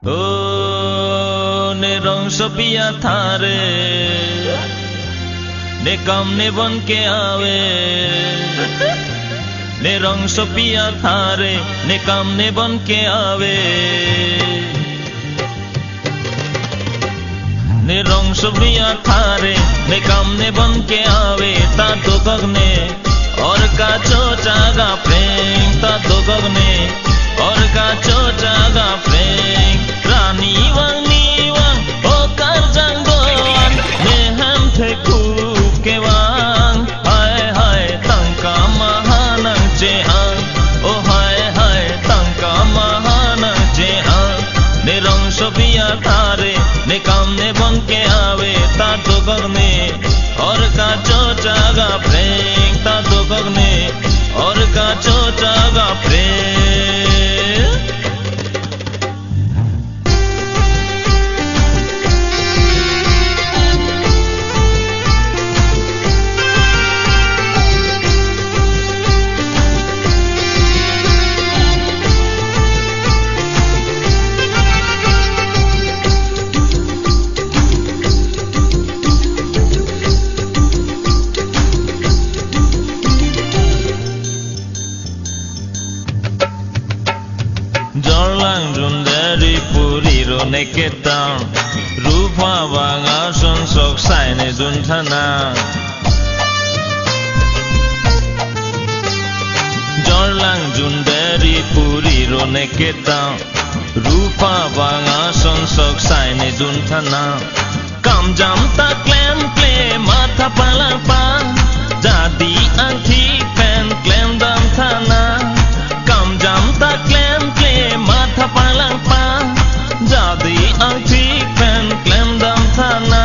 Oh, ne rong sopia thare, ne kam ne bon ke ave. Ne rong sopia thare, ne kam ne bon ke ave. Ne rong sopia thare, ne kam ne bon ke ave. Ta to kagne, और का chochaga preng, ta to kagne, और का chochaga preng. Rani wang, oh karjang doan, mehem the kup ke wang. Hai, tangka mahanang jehang, oh hai, tangka mahanang jehang. Ne rong sopia thare, ne kam ne bon ke ave. Ta to kagne, और का chochaga preng, ta to kagne, और का chochaga preng. Jorlang jundari puri ro neketang, rupa banga son sok sai ne duntana. Jorlang jundari puri ro neketang, rupa banga son sok sai ne duntana. Kam jam ta klem matha palang pa, jadi anti pen klem dam thana. Kam jam ta klem matha palang pa, jadi anti pen klem dam thana.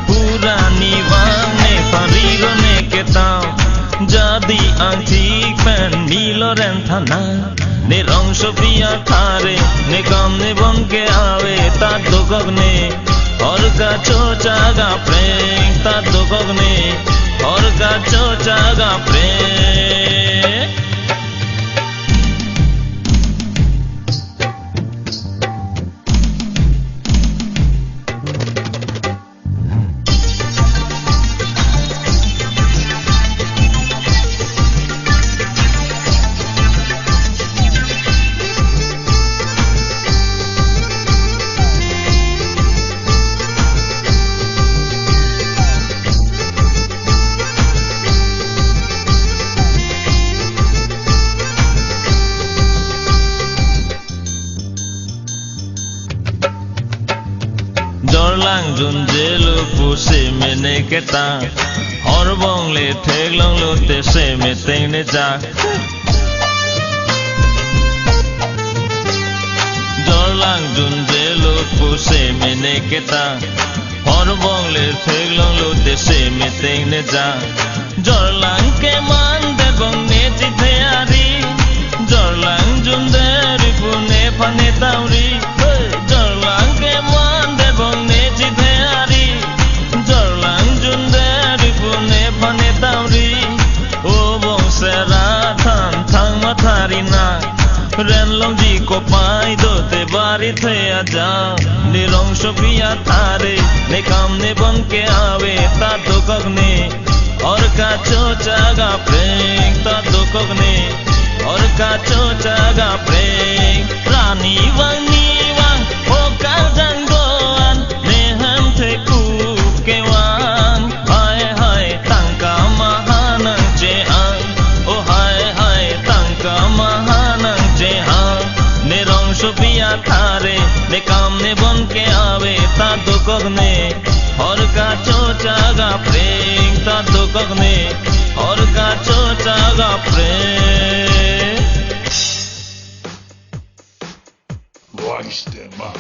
Purani wang ne pariro ne ketang, jadi anti pen nilo ren thana. Ne rong sopia thare, ne kam ne bon ke ave. Ta to kagne, और का chochaga preng, ta to kagne, और का chochaga preng. Jorlang jun jelu puse mene ketang, hor bong le thek long lo te se me teng ne ja. Jorlang jun jelu puse mene ketang, hor bong le thek long lo te se me teng ne ja. Jorlang ke man de bong ne chi the ari, jorlang jun de ri pune phane tauri. Jorlang ke man de bong ne chi the ari, jorlang jun de ri pune phane tauri. O bong se ra thang ma thari na, ren long ji ko pai do te bari the aja. Ne rong sopia thare, ne kam ne bon ke ave. Ta to kagne, और का chochaga preng, ta to kagne, और का chochaga preng. Rani wang, oh karjang doan, mehem the kup ke wang. Hai, tangka mahanang jehang, oh hai, tangka mahanang jehang. Ne rong sopia thare, ne kam ne bon ke ave. Ta to kagne, और का chochaga preng, ta to kagne, और का chochaga preng. Watch them up.